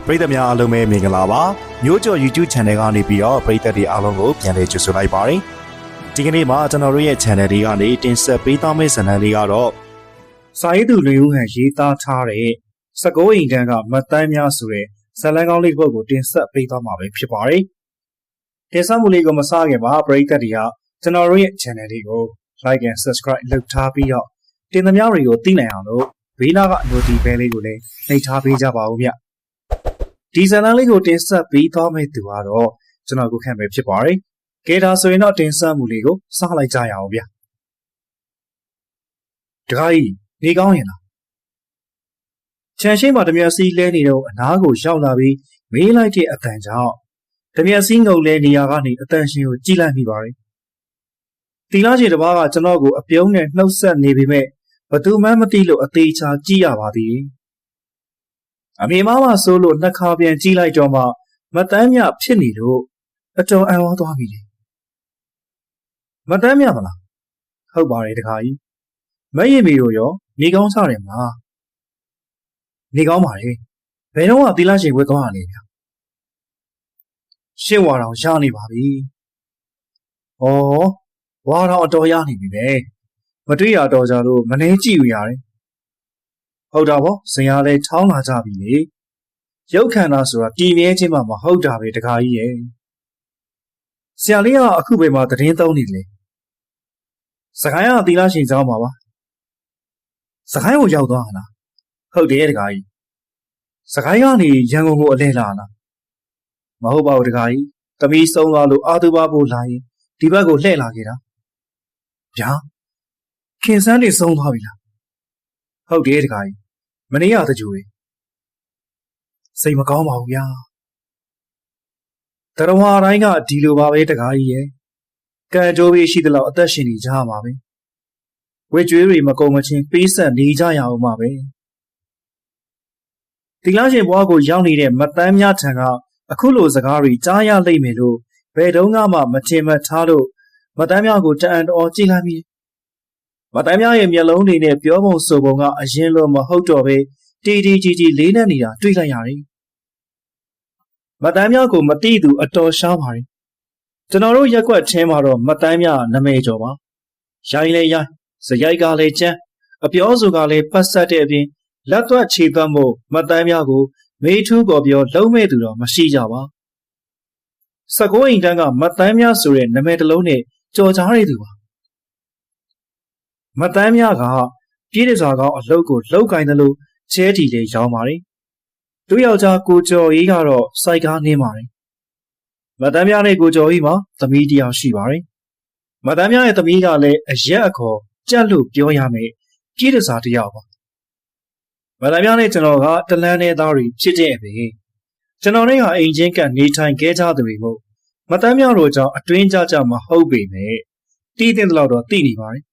ပရိသတ်များအားလုံးပဲမင်္ဂလာပါမျိုးကျော် YouTube Channel ကနေပြီးတော့ပရိသတ်တွေအားလုံးကိုပြန်လည်ကြိုဆိုလိုက်ပါတယ်ဒီကနေ့မှာကျွန်တော်တို့ရဲ့ Channel လေးကနေတင်ဆက်ပေးသွားမယ့်ဇာတ်လမ်းလေးကတော့စာရေးသူလူဦးဟန်ရေးသားထားတဲ့စကိုးအိမ်တန်းကမတ်တမ်းများဆိုတဲ့ဇာတ်လမ်းကောင်းလေးတစ်ပုဒ်ကိုတင်ဆက်ပေးသွားမှာပဲဖြစ်ပါတယ်တင်ဆက်မှုလေးကိုမစခင်ပါပရိသတ်တွေကကျွန်တော်တို့ရဲ့ Channel လေးကို Like and Subscribe လုပ်ထားပြီးတော့တင်သမျှတွေကိုသိနိုင်အောင်လို့ဘေးနားက Notification လေးကိုလည်းနှိပ်ထားပေးကြပါဦးဗျဒီဇာတ်လမ်းလေးကိုတင်ဆက်ပေးသွားမယ့်သူကတော့ကျွန်တော်ကိုခန့်ပဲဖြစ်ပါတယ်။ကဲဒါဆိုရင်တော့တင်ဆက်မှုလေးကိုစလိုက်ကြရအောင်ဗျာ။တခါကြီးနေကောင်းရင်လား။ခြံရှိမှာတမျက်စီးလဲနေတော့အနားကိုရောက်လာပြီးမေးလိုက်တဲ့အတန်ကြောင့်တမျက်စီးငုံလဲနေရာကနေအတန်ရှင်ကိုကြည့်လိုက်မိပါတယ်။တီလာချေတစ်ပါးကကျွန်တော်ကိုအပြုံးနဲ့နှုတ်ဆက်နေပေမဲ့ဘသူမှမသိလို့အသေးချာကြည့်ရပါသေးတယ်။အမေမမဆိုးလို့နှစ်ခါပြန်ကြည့်လိုက်တော့မှမတမ်းမြဖြစ်နေလို့အတော်အံ့ဩသွားပြီလေမတမ်းမြမလားဟုတ်ပါတယ်တခါကြီးမရည်မီတို့ရောနေကောင်းစားတယ်မလားနေကောင်းပါလေဘယ်တော့မှသီလရှင်ဝဲသွားရလဲဗျာရှင်းဝါတော်ရနေပါပြီဩဝါတော်အတော်ရနေပြီပဲမတွေ့ရတော့ကြလို့မနှင်းကြည့်ယူရတယ်ဟုတ်တာပေါ့ဇင်ရလဲထောင်းလာကြပြီလေရုပ်ခန္ဓာဆိုတာတည်မြဲခြင်းမှမဟုတ်တာပဲတခါကြီးရဲ့ဆရာလေးကအခုပဲမှသတင်းသုံးနေတယ်စကိုင်းကသီလရှင်ကျောင်းပါပါစကိုင်းကိုရောက်သွားလားဟုတ်တယ်တခါကြီးစကိုင်းကနေရန်ကုန်ကိုအလဲလာလားမဟုတ်ပါဘူးတခါကြီးတမီးဆုံးသွားလို့အာသူဘဖို့လာရင်ဒီဘက်ကိုလှည့်လာခဲ့တာဗျာခင်စန်းနေဆုံးသွားပြီလားဟုတ်တယ်တခါကြီးမနေ့ကတကြိုတွေစိတ်မကောင်းပါဘူးဗျာတရဝါတိုင်းကဒီလိုပါပဲတခါကြီးရဲ့ကံကြိုးပြီးရှိသလောက်အသက်ရှင်နေကြမှာပဲဝေကျွေးတွေမကုံမချင်းပေးဆက်နေကြရအောင်ပါပဲတီလာရှင်ဘွားကိုရောက်နေတဲ့မတမ်းများထံကအခုလိုစကားတွေကြားရလိမ့်မယ်လို့ဘယ်တုန်းကမှမထင်မှတ်ထားလို့မတမ်းများကိုတအံ့တော်ကြည့်လိုက်ပြီးမတမ်းများရဲ့မျက်လုံးတွေနဲ့ပြောပုံဆိုပုံကအရင်လိုမဟုတ်တော့ပဲတီတီကြီးကြီးလေးနဲ့နေတာတွေ့လိုက်ရတယ်မတမ်းများကိုမတိသူအတော်ရှားပါတယ်ကျွန်တော်တို့ရက်ွက်ချင်းမှာတော့မတမ်းများနမဲကျော်ပါရိုင်းလဲရိုင်းစရိုက်ကလည်းကျန်းအပြောစုကလည်းပတ်ဆက်တဲ့အပြင်လက်သွက်ခြေသွက်မှုမတမ်းများကိုမေးထူးပေါ်ပြောလုံးမဲ့သူတော့မရှိကြပါစကိုးအိမ်တန်းကမတမ်းများဆိုတဲ့နမဲတစ်လုံးနဲ့ကြော်ကြားရသူပါမတမ်းများကပြည်တစားကောင်းအလုပ်ကိုလောက်ကင်တယ်လို့ချဲတီလေးရောင်းပါတယ်သူယောက်ျားကိုကျော်ကြီးကတော့စိုက်ကားနင်းပါတယ်မတမ်းများနဲ့ကိုကျော်ကြီးမှာသမီးတစ်ယောက်ရှိပါတယ်မတမ်းများရဲ့သမီးကလည်းအရက်အခေါ်ကြက်လို့ပြောရမယ်ပြည်တစားတစ်ယောက်ပါမတမ်းများနဲ့ကျွန်တော်ကတလန်းနဲ့သားတွေဖြစ်တဲ့အပြင်ကျွန်တော်နဲ့ကအိမ်ချင်းကနေထိုင်ခဲ့ကြသူတွေမို့မတမ်းများတို့ကြောင့်အတွင်းကြကြမဟုတ်ပေမဲ့တီးတဲ့လောက်တော့သိနေပါတယ်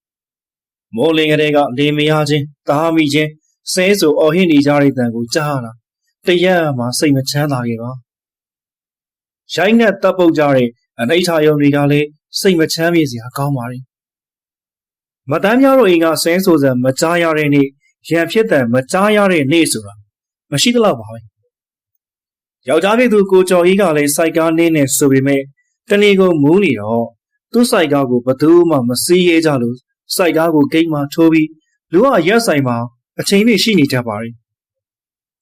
မိုးလင်းကလေးကလေမရချင်းတားမိချင်းဆဲဆိုအော်ဟစ်နေကြတဲ့တန်ကိုကြားလာတရက်မှစိတ်မချမ်းသာခဲ့ပါရိုင်းနဲ့တပ်ပုတ်ကြတဲ့အနိဋ္ဌာယုံတွေကလည်းစိတ်မချမ်းမြေစရာကောင်းပါလေမတမ်းများတို့အိမ်ကဆဲဆိုစံမကြားရတဲ့နေ့ရံဖြစ်တဲ့မကြားရတဲ့နေ့ဆိုတာမရှိတော့ပါပဲယောက်ျားလေးသူကိုကျော်ကြီးကလည်းစိုက်ကားနင်းနေဆိုပေမဲ့တနေ့ကိုမူးနေတော့သူ့စိုက်ကားကိုဘသူမှမစီးရဲကြလို့စိုက်ကားကိုဂိတ်မှာထိုးပြီးလူကရက်ဆိုင်မှာအချိန်လေးရှိနေကြပါတယ်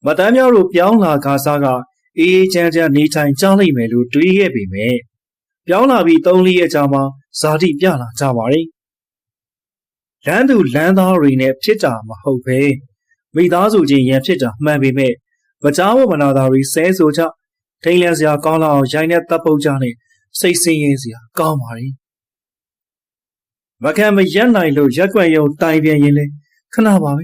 မတမ်းများတို့ပြောင်းလာကားစားကအေးချမ်းချမ်းနေထိုင်ကြလိမ့်မယ်လို့တွေးခဲ့ပေမဲ့ပြောင်းလာပြီး3-4ရက်ကြာမှဇာတိပြလာကြပါတယ်လမ်းသူလမ်းသားတွေနဲ့ဖြစ်တာမဟုတ်ပဲမိသားစုချင်းရန်ဖြစ်တာမှန်ပေမဲ့မကြားဖို့မနာတာတွေဆဲဆိုကြထိန်လန့်စရာကောင်းလာအောင်ရိုင်းနဲ့တပ်ပုတ်ကြနဲ့စိတ်ဆင်းရဲစရာကောင်းပါတယ်မခံမရက်နိုင်လို့ရက်ွက်ရုံတိုင်ပြန်ရင်လေခဏပါပဲ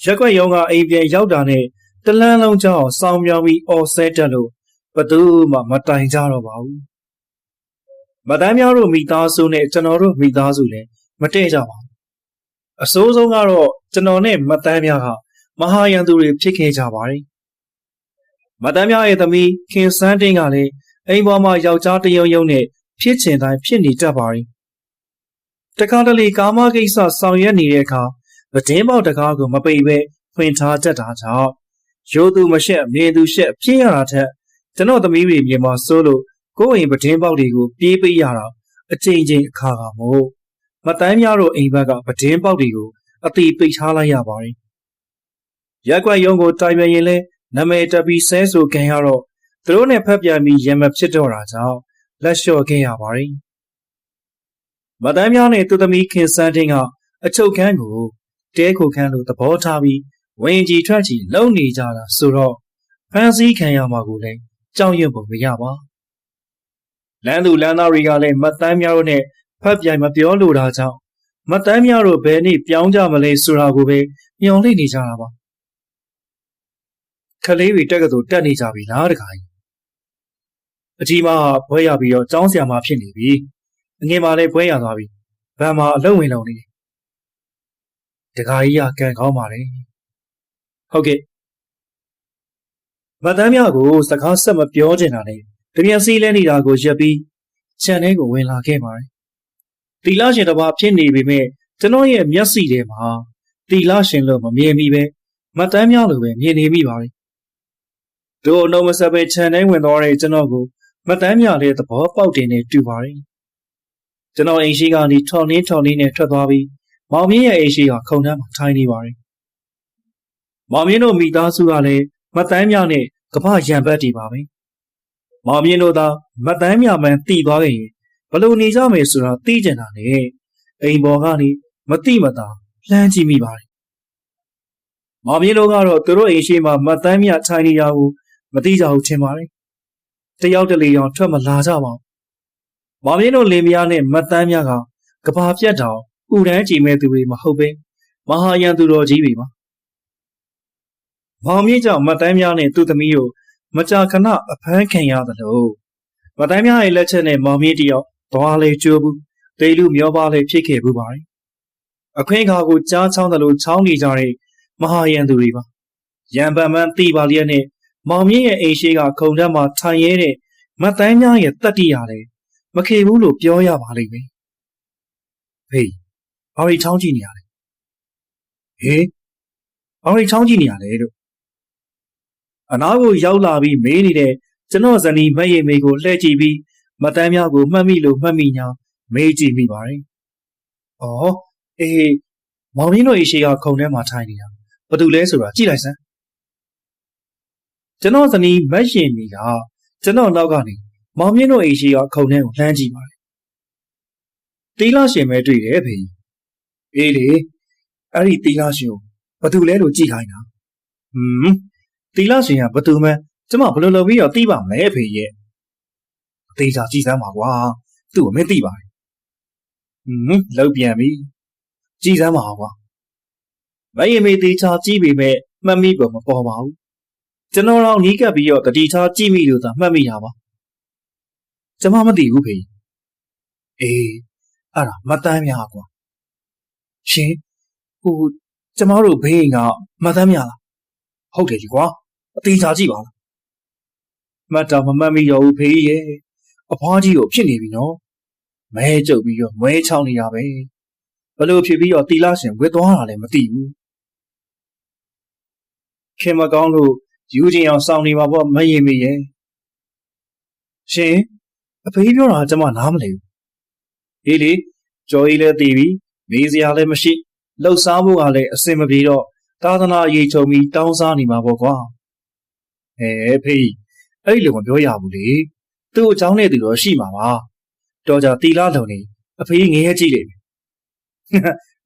ရက်ွက်ရုံကအိမ်ပြန်ရောက်တာနဲ့တလန်းလုံးကြောင်းစောင်းမြောင်းပြီးအော်ဆဲတက်လို့ဘသူမှမတိုင်ကြတော့ပါဘူးမတမ်းများတို့မိသားစုနဲ့ကျွန်တော်တို့မိသားစုလည်းမတည့်ကြပါဘူးအဆိုးဆုံးကတော့ကျွန်တော်နဲ့မတမ်းများကမဟာရန်သူတွေဖြစ်ခဲ့ကြပါတယ်မတမ်းများရဲ့သမီးခင်စန်းတင်းကလည်းအိမ်ပေါ်မှာယောက်ျားတရုံရုံနဲ့ဖြစ်ချင်တိုင်းဖြစ်နေတတ်ပါတယ်တခါတလေကာမကိစ္စဆောင်ရွက်နေတဲ့အခါပတင်းပေါက်တကားကိုမပိတ်ပဲဖွင့်ထားတတ်တာကြောင့် ရိုးသူမရှက်မြင်သူရှက်ဖြစ်ရတာထက်ကျွန်တော်သမီးတွေမြေမှာစိုးလို့ကိုယ့်အိမ်ပတင်းပေါက်တွေကိုပြေးပေးရတာအချိန်ချင်းအခါခါမို့မတန်းများတို့အိမ်ဘက်ကပတင်းပေါက်တွေကိုအတိပိတ်ထားလိုက်ရပါတယ်ရက်ွက်ရုံကိုတိုင်ပင်ရင်လဲနာမည်တက်ပြီးဆဲဆိုခံရတော့သူတို့နဲ့ဖက်ပြန်ပြီးရံမဖြစ်တော့တာကြောင့်လက်လျှော့ခဲ့ရပါတယ်မတန်းများနဲ့သူသမီးခင်စန်းတင်းကအချုပ်ခန်းကိုတဲခိုခန်းလိုသဘောထားပြီးဝင်ကြီးထွက်ကြီးလုံနေကြတာဆိုတော့ဖန်စီခံရမှာကိုလည်းကြောက်ရွံ့ပုံမရပါလမ်းသူလမ်းသားတွေကလည်းမတန်းများတို့နဲ့ဖက်ပြန်မပြောလိုတာကြောင့်မတန်းများတို့ဘယ်နေ့ပြောင်းကြမလဲဆိုတာကိုပဲမျှော်လင့်နေကြတာပါခလေးတွေတက်ကတူတက်နေကြပြီလားတခါကြီးအကြီးမဘွဲရပြီးတော့ကျောင်းဆရာမဖြစ်နေပြီအငယ်မလည်းဘွဲရသွားပြီဗန်မှာအလုံးဝင်လုံနေတခါကြီးကကန်ကောင်းပါလေဟုတ်ကဲ့မတန်းများကိုစကားဆက်မပြောချင်တာနဲ့တပြန်စီးလဲနေတာကိုရက်ပြီးခြံထဲကိုဝင်လာခဲ့ပါတယ်တီလာရှင်တစ်ပါးဖြစ်နေပေမဲ့ကျွန်တော်ရဲ့မျက်စိထဲမှာတီလာရှင်လို့မမြင်မိပဲမတန်းများလိုပဲမြင်နေမိပါတယ်တို့အလုံးမဆက်ပဲခြံထဲဝင်သွားတဲ့ကျွန်တော်ကိုမတန်းများလည်းသဘောပေါက်တင်နေတူပါတယ်ကျွန်တော်အိမ်ရှိကနေထော်နှင်းနဲ့ထွက်သွားပြီးမောင်မြင့်ရဲ့အိမ်ရှိကခုံတန်းမှာထိုင်နေပါတယ်မောင်မြင့်တို့မိသားစုကလည်းမတန်းများနဲ့ကမ္ဘာရံပတ်တည်ပါပဲမောင်မြင့်တို့သာမတန်းများမှန်တည်သွားရင်ဘလို့နေကြမယ်ဆိုတာသိကြတာနဲ့အိမ်ပေါ်ကနေမတိမတာလှမ်းကြည့်မိပါတယ်မောင်မြင့်တို့ကတော့သူတို့အိမ်ရှိမှာမတန်းများထိုင်နေရဘူးမသိကြဘူးထင်ပါတယ်တယောက်တလေအောင်ထွက်မလာကြပါဘူးမောင်မြင့်တို့လင်မယားနဲ့မတန်းများကဘာပြတ်တောင်ဥတန်းကြည်မဲ့သူတွေမဟုတ်ပဲမဟာယံသူတော်ကြီးတွေပါမောင်မြင့်ကြောင့်မတန်းများနဲ့သူ့သမီးတို့မကြာခဏအဖမ်းခံရသလိုမတန်းများရဲ့လက်ချက်နဲ့မောင်မြင့်တယောက်သွားလေကျိုးဘူးတေလူမျောပါလေဖြစ်ခဲ့ဘူးပါတယ်အခွင့်အခါကိုကြားချောင်းသလိုချောင်းနေကြတဲ့မဟာယံသူတွေပါရံပန်မှန်တိပါလျက်နဲ့မောင်မြင့်ရဲ့အိမ်ရှိကခုံထက်မှာထိုင်ရဲတဲ့မတန်းများရဲ့တက်တိရတယ်မခေဘူးလို့ပြောရပါလိမ့်မယ်ဟေးဘာရီချောင်းကြည့်နေရလဲဟေးဘာရီချောင်းကြည့်နေရလဲလို့အနားကိုရောက်လာပြီးမေးနေတဲ့ကျွန်တော်ဇနီးမက်ရိပ်မေကိုလှည့်ကြည့်ပြီးမတန်းများကိုမှတ်မိလို့မှတ်မိညာမေးကြည့်မိပါတယ်။အော်အေးမောင်မင်းတို့ရှိကခုံထဲမှာထိုင်နေတာဘာတူလဲဆိုတာကြည့်လိုက်စမ်းကျွန်တော်ဇနီးမက်ရင်မီကကျွန်တော်နောက်ကနေမောင်မင်းတို့ရှိကခုံထဲကိုလှမ်းကြည့်ပါတယ်။တီလာရှင်ပဲတွေ့တယ်ဖေ။အေးလေအဲ့ဒီတီလာရှင်ကိုဘာတူလဲလို့ကြည့်ခိုင်းတာ။တီလာရှင်ကဘာတူမှကျမဘယ်လိုလုပ်ပြီးတော့သိပါမလဲဖေရဲ့အသေးချာကြည့်စမ်းပါကွာသူ့ကိုမသိပါဘူးလောက်ပြန်ပြီကြည့်စမ်းပါကွာမရင်မေသေးချာကြည့်ပေမဲ့မှတ်မိပုံမပေါ်ပါဘူးကျွန်တော်တော့နီးကပ်ပြီးတော့တတိထားကြည့်မိလို့သာမှတ်မိတာပါကျမမသိဘူးဖေအေးအဲ့ဒါမတန်းများကွာရှင်ဟိုကျမတို့ဘေးကမတန်းများလားဟုတ်တယ်ကြီးကွာအသေးချာကြည့်ပါလားမတ်တော်မမှတ်မိတော့ဘူးဖေးရဲ့အဖွားကြီးကိုဖြစ်နေပြီနော်မဲကျုပ်ပြီးတော့မွဲချောင်းနေတာပဲဘလို့ဖြစ်ပြီးတော့တီလာရှင်ဝစ်သွားတာလည်းမသိဘူးခင်မကောင်းလို့ယူချင်းအောင်စောင်းနေမှာပေါ့မရင်မေရဲ့ရှင်အဖေးပြောတာကျမနားမလည်ဘူးအေးလေကြော်ကြီးလည်းတည်ပြီမေးစရာလည်းမရှိလှုပ်ရှားဖို့ကလည်းအစင်မပြေတော့သာသနာရေးချုံပြီးတောင်းစားနေမှာပေါ့ကွာဖေးအဲ့ဒီလိုမပြောရဘူးလေသူ့အကြောင်းနဲ့သူတော့ရှိမှာပါတော်ကြတီလာလုံနေအဖေငရဲကြည့်လိမ့်မယ်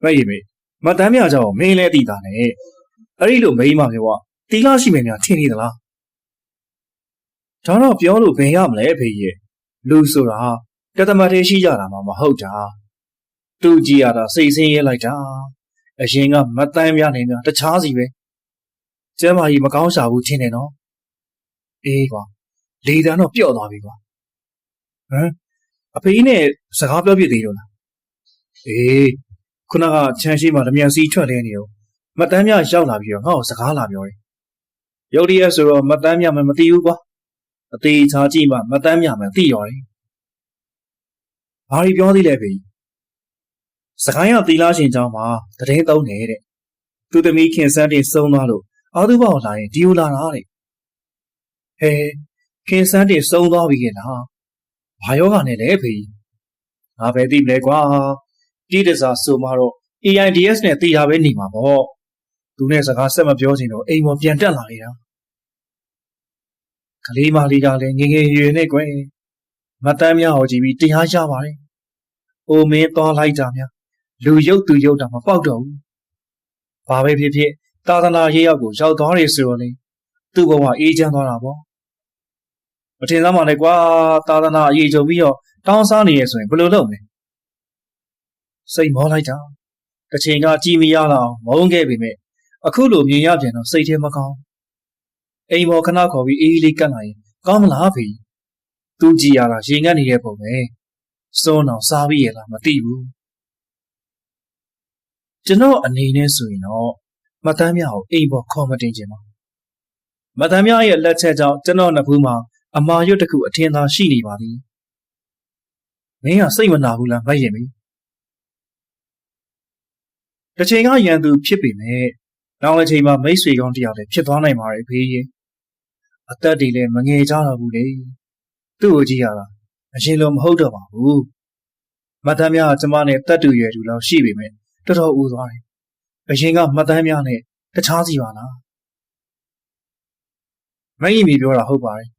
မရင်မေမတန်းမြကြောင်မင်းလဲတည်တာနဲ့အဲ့ဒီလိုမိန်းမပြောကတီလာရှိမယ်များထင်နေသလားဒါတော့ပြောလို့ဘယ်ရမလဲဖေရဲ့လူဆိုတာတသမတ်သေးရှိကြတာမှမဟုတ်တာသူကြည့်ရတာစိတ်ဆင်းရဲလိုက်တာအရင်ကမတန်းမြနေများတခြားစီပဲကျမ်းမာကြီးမကောင်းရှာဘူးထင်တယ်နော်အေးကွာလေတန်းတော့ပျော့သွားပြီကွာအဖေနဲ့စကားပြောပြသေးတော့လားအေးခုနကချမ်းရှိမှဓမြန်စီထွက်လဲနေတော့မတန်းမြရောက်လာပြီးတော့ငါ့ကိုစကားလာပြောတယ်ရုတ်တရက်ဆိုတော့မတန်းမြမသိဘူးကွာအသေးချာကြည့်မှမတန်းမြမှသိရော်တယ်ဘာတွေပြောသေးလဲဖေစကိုင်းရသီလာရှင်เจ้าမှာတရင်သုံးတယ်တဲ့သူသမီးခင်စန်းတင်ဆုံးသွားလို့ အာသူဘောက်လာရင်ဒီလိုလာတာလေဟဲခင်စန်းတင်စုံသွားပြီကလားဘာယောဂနဲ့လဲဖေးငါပဲသိမလဲကွာတိတစားဆိုမှတော့ AIDS နဲ့တည်တာပဲနေမှာပေါ့သူနဲ့စကားဆက်မပြောချင်တော့အိမ်ပေါ်ပြန်တက်လာနေတာကလေးမလေးကလည်းငငယ်ရွယ်နဲ့ကွယ်မတမ်းများဟောကြည့်ပြီးတရားရပါတယ်အိုမင်းသွားလိုက်ကြများလူရုပ်သူရုပ်တာမပေါက်တော့ဘူးဘာပဲဖြစ်ဖြစ်သာသနာရေးရောက်ကိုရောက်သွားတယ်ဆိုတော့လေသူ့ဘဝအေးချမ်းသွားတာပေါ့မထင်သားမှလည်းကွာသာသနာအရေးကြုံပြီးတော့တောင်းစားနေရဆိုရင်ဘယ်လိုလုပ်မလဲစိတ်မောလိုက်တာတစ်ချိန်ကကြည်မရလောက်မုန်းခဲ့ပေမဲ့အခုလိုမြင်ရပြန်တော့စိတ်ထဲမကောင်းအိမ်ပေါ်ခဏခေါ်ပြီးအေးလေးကတ်လာရင်ကောင်းမလားဖေသူကြည်ရတာရင်ငတ်နေတဲ့ပုံပဲစွန်းအောင်စားပြီးရလားမသိဘူးကျွန်တော်အနေနဲ့ဆိုရင်တော့မတမ်းမြကိုအိမ်ပေါ်ခေါ်မတင်ချင်ပါမတမ်းမြရဲ့လက်ချက်ကြောင့်ကျွန်တော်နှစ်ခုမှာအမာရွတ်တစ်ခုအထင်သာရှိနေပါသည်မင်းကစိတ်မနာဘူးလားမရင်မီတစ်ချိန်ကရန်သူဖြစ်ပေမဲ့နောက်တစ်ချိန်မှာမိတ်ဆွေကောင်းတယောက်လည်းဖြစ်သွားနိုင်ပါတယ်ဖေးရင်အသက်တွေလည်းမငယ်ကြတော့ဘူးလေသူ့ကိုကြည့်ရတာအရင်လိုမဟုတ်တော့ပါဘူးမတမ်းမြကကျမနဲ့တက်တူရွယ်တူလောက်ရှိပေမဲ့တော်တော်ဦးသွားတယ်အရင်ကမတမ်းမြနဲ့တခြားစီပါလားမရင်မီပြောတာဟုတ်ပါတယ်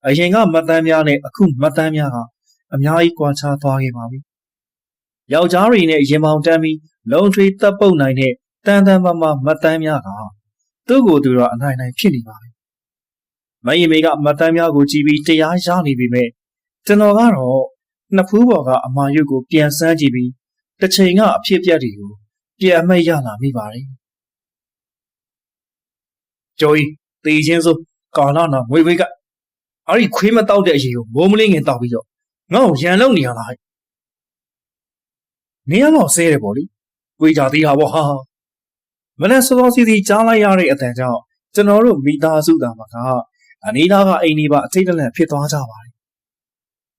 အရင်ကမတမ်းမြနဲ့အခုမတမ်းမြကအများကြီးကွာခြားသွားခဲ့ပါပြီယောက်ျားတွေနဲ့ရင်ပေါင်တန်းပြီးလုံထွေးတပ်ပုတ်နိုင်တဲ့တန်တန်မမမတမ်းမြကသူ့ကိုယ်သူတော့အနိုင်နိုင်ဖြစ်နေပါပြီမရင်မေကမတမ်းမြကိုကြည့်ပြီးတရားရနေပြီမဲ့ကျွန်တော်ကတော့နှစ်ဖူးပေါ်ကအမာရွတ်ကိုပြန်စမ်းကြည့်ပြီးတစ်ချိန်ကအဖြစ်ပြက်တွေကိုပြန်အမိတ်ရလာမိပါတယ်ကျော်ကြီးတေးချင်းစိုးကာလနာမွေဝေးကအဲ့ဒီခွေးမတောက်တဲ့အရေးကိုမိုးမလင်းငင်တောက်ပြီးတော့ငါ့ကိုရန်လုံနေရလားနေရတော့ဆဲတယ်ပေါ့လေတွေးကြသေးတာပေါ့ဟာမနေ့စောစီစီကြားလိုက်ရတဲ့အတန်ကြောင့်ကျွန်တော်တို့မိသားစုသားမှာကအနီးနားကအိမ်ဒီပါအထိတ်တလန့်ဖြစ်သွားကြပါတယ်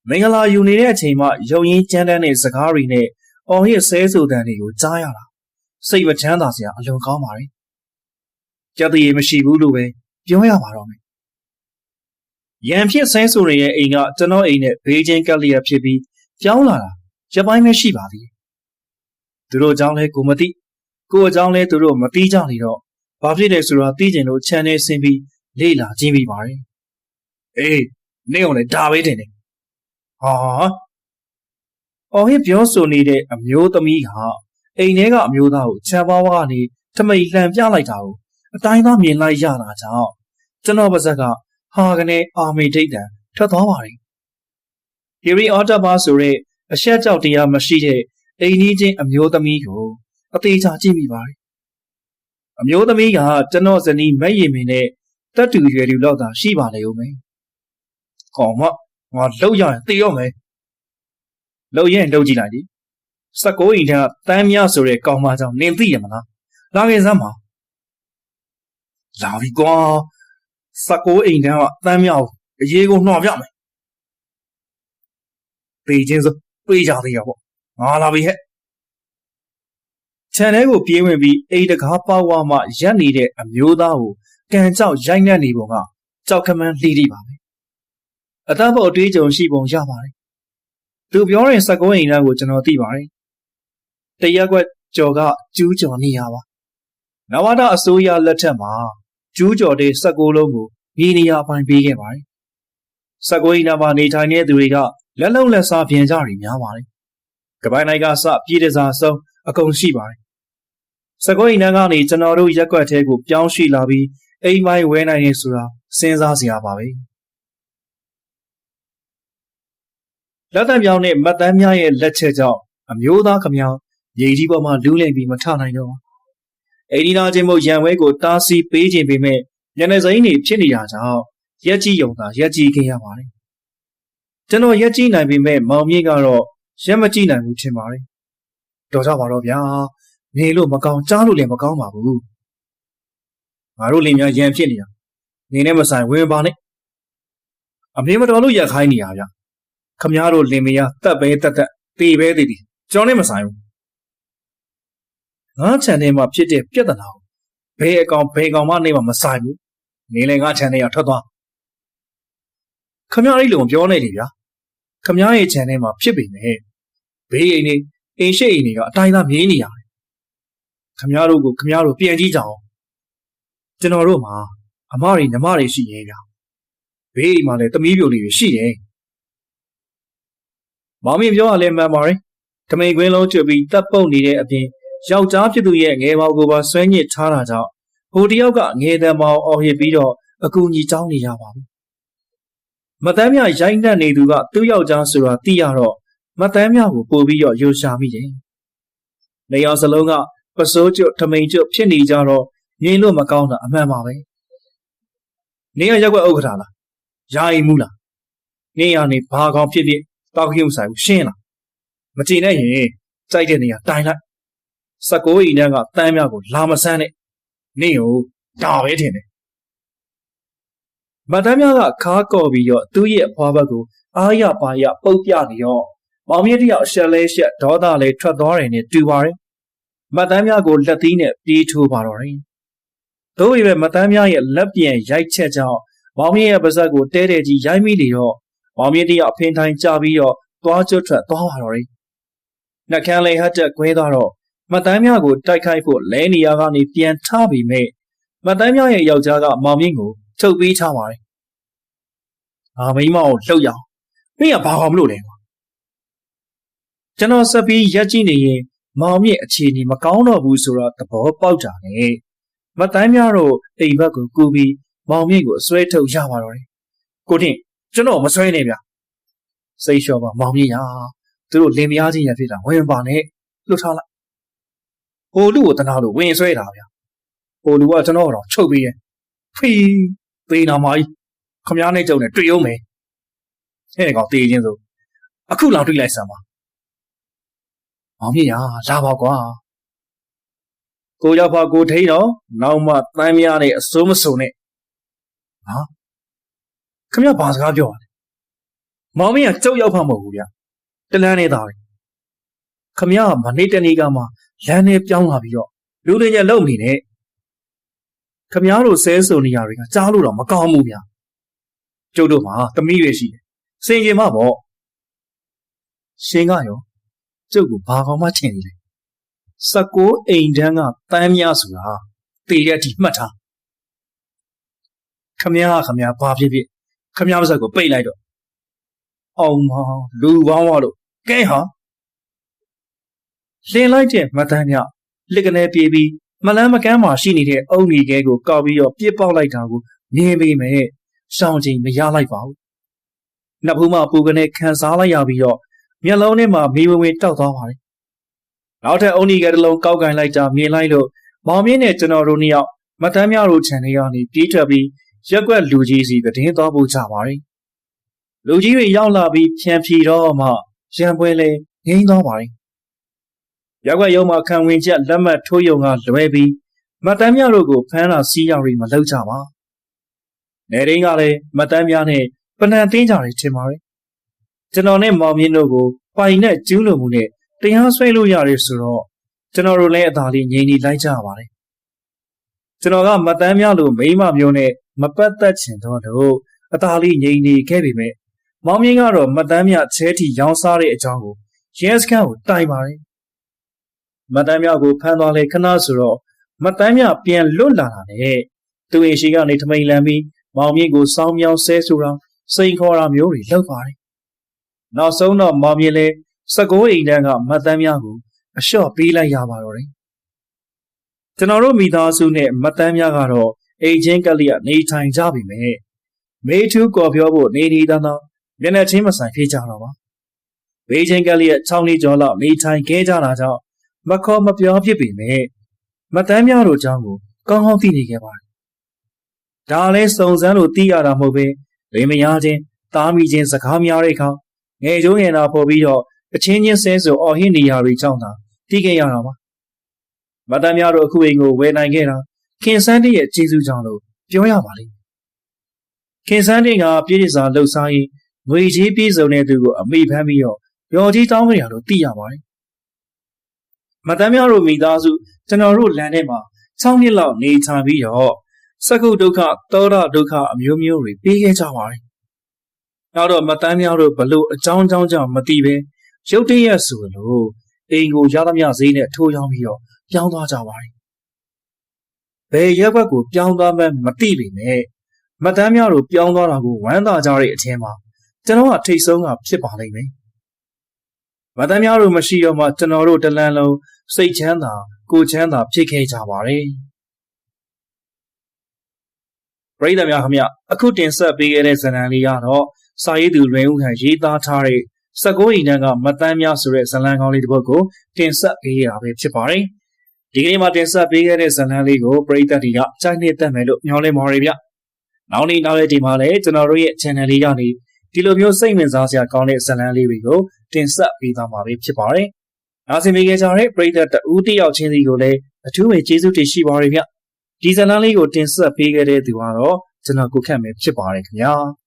မင်္ဂလာယူနေတဲ့အချိန်မှာရုံရင်းကြမ်းတမ်းတဲ့စကားတွေနဲ့အော်ဟစ်ဆဲဆိုတန်တွေကိုကြားရတာစိတ်မချမ်းသာစရာအလွန်ကောင်းပါတယ်ကြက်တရေမရှိဘူးလို့ပဲပြောရပါတော့မယ်ရန်ဖြစ်ဆဲဆိုရဲ့အိမ်ကကျွန်တော်အိမ်နဲ့ဘေးချင်းကပ်လျက်ဖြစ်ပြီးပြောင်းလာတာရပိုင်းပဲရှိပါသေးတယ်သူတို့အကြောင်းလဲကိုမသိကိုအကြောင်းလဲသူတို့မသိကြနေတော့ဘာဖြစ်တယ်ဆိုတာသိကျင်လို့ channel ဆင်းပြီးလေ့လာကြည့်မိပါတယ်အေးနေအောင်လဲဒါပဲတင်တယ်ဟာအော်ဟစ်ပြောဆိုနေတဲ့အမျိုးသမီးကအိမ်ထဲကအမျိုးသားကိုခြံပါဝါကနေထမိတ်လှန်ပြလိုက်တာကိုအတိုင်းသားမြင်လိုက်ရတာကြောင့်ကျွန်တော်ပါဇက်ကဟာကနေအာမေဒိတ်တန်ထွက်သွားပါတယ်ဒီရီအော်တာပါဆိုတဲ့အရှက်ကြောက်တရားမရှိတဲ့အိမ်ကြီးချင်းအမျိုးသမီးကိုအသေးချာကြည့်မိပါတယ်အမျိုးသမီးကကျွန်တော်ဇနီးမက်ရင်မင်းနဲ့တက်တူရွယ်လူလောက်သာရှိပါလေဦးမယ်ခေါင်းမငါလှုပ်ရရင်သေရောမယ်လှုပ်ရင်လှုပ်ကြည့်လိုက်ဒီ16အိမ်ထက်တန်းများဆိုတဲ့ကောင်မကြောင့်နင်သိရမလားလာခင်စမ်းပါလာပြီကွာ16အိမ်ထက်ကတန်းများအရေးကိုနှော်ပြမယ်ပေချင်းစိုးပြေးကြသေးရပေါ့ငါလာပြီဟဲ့ခြံထဲကိုပြေးဝင်ပြီးအိမ်တကားပေါက်ဝမှရက်နေတဲ့အမျိုးသားကိုကန်ကြောက်ရိုက်နှက်နေပုံကကြောက်ခမန်းလှီးလိပါမယ်အသားပေါ်အတွေးကြုံရှိပုံရပါတယ်သူပြောတဲ့16အိမ်တန်းကိုကျွန်တော်သိပါတယ်တရက်ကွက်ကျော်ကကျူးကျော်နေရပါနဝဒအစိုးရလက်ထက်မှာကျူးကျော်တဲ့16လုံးကိုမြေနေရာပိုင်းပေးခဲ့ပါတယ်16အိမ်တန်းမှာနေထိုင်တဲ့သူတွေကလက်လုံးလက်စားပြင်ကြတွေများပါတယ်ကပိုင်းနိုင်ကစပြည်တစားဆုံးအကုန်ရှိပါတယ်16အိမ်တန်းကနေကျွန်တော်တို့ရက်ကွက်ထဲကိုပြောင်းရွှေ့လာပြီးအိမ်မိုင်းဝဲနိုင်နေဆိုတာစဉ်းစားစရာပါပဲလက်တံပြောင်းနဲ့မတ်တန်းများရဲ့လက်ချက်ကြောင့်အမျိုးသားခမောင်မြေကြီးပေါ်မှာလူးလိမ့်ပြီးမထနိုင်တော့အိမ်ဒီနာချင်းမို့ရန်ဝဲကိုတားဆီးပေးခြင်းပေမဲ့ညနေစိမ်းနေဖြစ်နေတာကြောင့်ရက်ကြီးုံသာရက်ကြီးခဲ့ရပါတယ်ကျွန်တော်ရက်ကြီးနိုင်ပေမဲ့မောင်မြင့်ကတော့ရက်မကြည့်နိုင်ဘူးထင်ပါတယ်တော်ကြပါတော့ဗျာနေလို့မကောင်းကြားလို့လည်းမကောင်းပါဘူးငါတို့လင်များရန်ဖြစ်နေတာနေနဲ့မဆိုင်ဝင်ပါနဲ့အမေမတော်လို့ရက်ခိုင်းနေရဗျခမားတို့လင်မယားတက်ပဲတက်တေပဲတေကျွန်တော်နဲ့မဆိုင်ဘူးငါချန်ထဲမှာဖြစ်တဲ့ပြဿနာကို ဘယ်ကောင်မှနေမှာမဆိုင်ဘူးနေလေငါခြံထဲကထွက်သွားခမရအဲ့လိုမပြောနဲ့လေဗျာခမရရဲ့ခြံထဲမှာဖြစ်ပေမဲ့ဘေးအိမ်နေအိမ်ရှိအိမ်တွေကအတိုင်းသားမြင်နေရတယ်ခမရတို့ကိုခမရတို့ပြန်ကြည့်ကြအောင်ကျွန်တော်တို့မှာအမတွေညီမတွေရှိရဲ့ဗျာဘေးအိမ်မှာလည်းသမီးပြိုလေးတွေရှိတယ်မောင်မင်းပြောရလဲမှန်ပါတယ်ထမိန်ကွင်းလုံးကျွတ်ပြီးတပ်ပုတ်နေတဲ့အပြင်ယောက်ျားဖြစ်သူရဲ့ငယ်ပေါကိုပါဆွဲညစ်ထားတာကြောင့်ဟိုတယောက်ကငယ်တံပေါအော်ဟစ်ပြီးတော့အကူကြီးတောင်းနေရပါဘူးမတန်းမြရိုက်နှက်နေသူကသူ့ယောက်ျားဆိုတာသိရတော့မတန်းမြကိုပို့ပြီးတော့ယူရှာမိတယ်နေအောင်စလုံးကပစိုးကျွတ်ထမိန်ကျွတ်ဖြစ်နေကြတော့ငင်းလို့မကောင်းတာအမှန်ပါပဲနေရရက်ွက်ဥက္ကဋ္ဌလားယာယီမှုလားနေရနေဘာကောင်ဖြစ်ဖြစ်တောက်ခင်းဆိုင်ဘူးရှင်းလားမကြည့်နဲ့ရင်စိုက်တဲ့နေရာတိုင်လိုက်16အိမ်တန်းကတန်းမြကိုလာမဆန်းနဲ့နေကိုဒါပဲထင်တယ်မတန်းမြကခါကော်ပြီးတော့သူ့ရဲ့အဖွားဘက်ကိုအားရပါရပုတ်ပြနေတော့မောင်မြင့်တယောက်ရှက်လဲရှက်ဒေါသလဲထွက်သွားတယ်နဲ့တူပါတယ်မတန်းမြကိုလက်သီးနဲ့ပြေးထိုးပါတော့တယ်တို့ပေမဲ့မတန်းမြရဲ့လက်ပြန်ရိုက်ချက်ကြောင့်မောင်မြင့်ရဲ့ပါဇက်ကိုတဲတဲကြီးရိုက်မိလေတော့မောင်မြင့်တယောက်အဖင်ထိုင်ကြပြီးတော့သွားကျွတ်ထွက်သွားပါတော့တယ်နှက်ခမ်းလေးဟတ်တက်ခွဲသွားတော့မတန်းမြကိုတိုက်ခိုက်ဖို့လဲနေရကနေပြန်ထပြီးမဲ့မတန်းမြရဲ့ယောက်ျားကမောင်မြင့်ကိုထုတ်ပေးထားပါတယ်မိန်းမကိုလှုပ်ရအောင်မင်းကဘာကောင်မလို့လဲကွာကျွန်တော်ဆက်ပြီးရက်ကြည့်နေရင်မောင်မြင့်အခြေအနေမကောင်းတော့ဘူးဆိုတော့သဘောပေါက်တာနဲ့မတန်းမြတော့အိမ်ဘက်ကိုကူပြီးမောင်မြင့်ကိုအစွဲထုတ်ရပါတော့တယ်ကိုတင်ကျွန်တော်မစွဲနဲ့ဗျစိတ်လျှော့ပါမောင်မြင့်ရသူတို့လင်မယားချင်းရဖြစ်တာဝင်ပါနဲ့လွတ်ထားလိုက်ဟိုလူကိုတနာလို့ဝင်ဆွဲတာဗျဟိုလူကကျွန်တော်တော့ချုပ်ပေးတယ်ဖေးပေးနာမကြီးခမားနဲ့ကြုံနဲ့တွေ့ရုံမယ်ဟဲ့ကောင်တေးချင်းဆိုအခုလောင်တွေ့လိုက်စမ်းပါမောင်မြင့်ရလာပါကွာကိုရောက်ပါကိုထိန်တော့နောက်မှတန်းများနဲ့အစိုးမစုံနဲ့ဟာခမရဘာစကားပြောရလဲမောင်မင်းကကြောက်ရောက်ဖမဟုတ်ဘူးဗျတလန်းနေတာပဲခမရမနေ့တနေ့ကမှလမ်းနဲ့ပြောင်းလာပြီးတော့လူတွေညလုံနေနဲ့ခမရတို့ဆဲဆိုနေရတွေကကြားလို့တော့မကောင်းဘူးဗျကျုပ်တို့မှာသမီးတွေရှိတယ်စင်ကြင်မပေါ့ရှင်ကရောကျုပ်ကဘာကောင်မှထင်နေလဲ16အိမ်တန်းကတန်းများဆိုတာပေတဲ့အထိမှတ်ထားခမရဘာဖြစ်ဖြစ်ခမရပါစက်ကိုပိတ်လိုက်တော့အောင်မလူပေါင်းလို့ကဲဟာလင်းလိုက်တဲ့မတန်းမြလက်ကနေပြေးပြီးမလန်းမကန်းမှာရှိနေတဲ့အုံကြီးကဲကိုကောက်ပြီးတော့ပြစ်ပေါက်လိုက်တာကိုမြင်ပေမဲ့ရှောင်းချိန်မရလိုက်ပါဘူးနှစ်ဖူးမှပူကနေခံစားလိုက်ရပြီးတော့မျက်လုံးထဲမှာမီးဝင်းတောက်သွားပါတယ်နောက်ထပ်အုံကြီးကတလုံးကောက်ကင်လိုက်တာမြင်လိုက်လို့မောင်မြင့်နဲ့ကျွန်တော်တို့နှစ်ယောက်မတန်းမြတို့ခြံထဲကနေပြေးထွက်ပြီးရက်ွက်လူကြီးစီသတင်းသွားဖို့ကြပါတယ်လူကြီးတွေရောက်လာပြီးဖြန်ဖြီတော့မှရံပွဲလဲငိမ့်သွားပါတယ်ရက်ွက်ရုံမှာခံဝင်ချက်လက်မှတ်ထိုးယုံကလွဲပြီးမတန်းမြတို့ကိုဖမ်းတာစီးရောက်ပြီးမလုပ်ကြပါနေရင်းကလည်းမတန်းမြနဲ့ပနံသိန်းကြတယ်ထင်ပါတယ်ကျွန်တော်နဲ့မောင်မြင့်တို့ကိုပိုင်နဲ့ကျူးလွန်မှုနဲ့တရားစွဲလို့ရတယ်ဆိုတော့ကျွန်တော်တို့လည်းအသာလေးငြိမ်နေလိုက်ကြရပါတယ်ကျွန်တော်ကမတန်းမြလို့မိမမျိုးနဲ့မပတ်သက်ချင်တော့အသာလေးငြိမ်နေခဲ့ပေမဲ့မောင်မြင့်ကတော့မတန်းမြချဲထီရောင်းစားတဲ့အကြောင်းကိုရဲစခန်းကိုတိုင်ပါတယ်မတန်းမြကိုဖမ်းသွားလေခဏဆိုတော့မတန်းမြပြန်လွတ်လာတာနဲ့သူ့အိမ်ရှိကနေထမိန်လန်ပြီးမောင်မြင့်ကိုစောင်းမြောင်းဆဲဆိုတာစိန်ခေါ်တာမျိုးတွေလုပ်ပါတယ်နောက်ဆုံးတော့မောင်မြင့်လည်း16အိမ်တန်းကမတန်းမြကိုအလျှော့ပေးလိုက်ရပါတော့တယ်ကျွန်တော်တို့မိသားစုနဲ့မတန်းမြကတော့အိမ်ချင်းကလေးကနေထိုင်ကြပြီမဲ့မေထူးကော်ပြောဖို့နေတန်းတော့မျက်နှာချင်းမဆိုင်ဖြစ်ကြတော့ပါဘေးချင်းကလေး6နှစ်ကျော်လောက်နေထိုင်ခဲ့ကြတာကြောင့်မခေါ်မပြောဖြစ်ပေမဲ့မတန်းမြတို့ကြောင့်ကိုကောင်းကောင်းသိနေခဲ့ပါတယ်ဒါလည်းစုံစမ်းလို့သိရတာမဟုတ်ပဲလိမယားချင်းတားမိချင်းစကားများတဲ့အခါငယ်ကျိုးငယ်နာပေါ်ပြီးတော့အချင်းချင်းဆဲဆိုအော်ဟစ်နေရတွေကြောင့်သာသိခဲ့ရတာပါမတန်းမြတို့အခုအိမ်ကိုဝယ်နိုင်ခဲ့တာခင်စန်းတရဲ့ကျေးဇူးကြောင့်လို့ပြောရပါလိမ့်ခင်စန်းတကပြည်စာလှုပ်ရှားရင်ငွေကြီးပြည်စုံတဲ့သူကိုအမိဖမ်းပြီးတော့ရော်ကြီးတောင်းကြရလို့သိရပါတယ်မတန်းမြတို့မိသားစုကျွန်တော်တို့လမ်းထဲမှာ 6 နှစ်လောက်နေထိုင်ပြီးတော့စက္ခုဒုက္ခသောတာဒုက္ခအမျိုးမျိုးတွေပြီးခဲ့ကြပါတယ်။နောက်တော့မတန်းများတို့ဘလို့အကြောင်းကြောင့်မသိပဲရုတ်တရက်ဆိုလို့အိမ်ကိုရသမျှဈေးနဲ့ထိုးချောင်းပြီးတော့ပြောင်းသွားကြပါတယ်။ဘယ်ရက်ွက်ကိုပြောင်းသွားမှမသိပေမဲ့မတန်းများတို့ပြောင်းသွားတာကိုဝမ်းသာကြတဲ့အထင်မှာကျွန်တော်ကထိတ်ဆုံးကဖြစ်ပါလိမ့်မယ်။မတန်းများတို့မရှိတော့မှကျွန်တော်တို့တလန်းလုံးစိတ်ချမ်းသာကိုယ်ချမ်းသာဖြစ်ခဲ့ကြပါတယ်။ပရိသတ်များခင်ဗျအခုတင်ဆက်ပေးခဲ့တဲ့ဇာတ်လမ်းလေးကတော့စာရေးသူလွင်ဦးဟန်ရေးသားထားတဲ့19ရီနန်းကမတန်းများဆိုတဲ့ဇာတ်လမ်းကောင်းလေးတစ်ပုဒ်ကိုတင်ဆက်ပေးရတာပဲဖြစ်ပါတယ်။ဒီကနေ့မှာတင်ဆက်ပေးခဲ့တဲ့ဇာတ်လမ်းလေးကိုပရိသတ်တွေကကြိုက်နှစ်သက်မယ်လို့မျှော်လင့်ပါတယ်ဗျ။နောက်နေ့နောက်ရက်ဒီမှာလည်းကျွန်တော်တို့ရဲ့ channel လေးကနေဒီလိုမျိုးစိတ်ဝင်စားစရာကောင်းတဲ့ဇာတ်လမ်းလေးတွေကိုတင်ဆက်ပေးသွားမှာပဲဖြစ်ပါတယ်။နားဆင်ပေးကြတဲ့ပရိသတ်တဦးတစ်ယောက်ချင်းစီကိုလည်းအထူးပဲကျေးဇူးတင်ရှိပါတယ်ဗျ။ဒီဇာတ်လမ်းလေးကိုတင်ဆက်ပေးခဲ့တဲ့သူကတော့ကျွန်တော်ကိုခန့်ပဲဖြစ်ပါတယ်ခင်ဗျာ။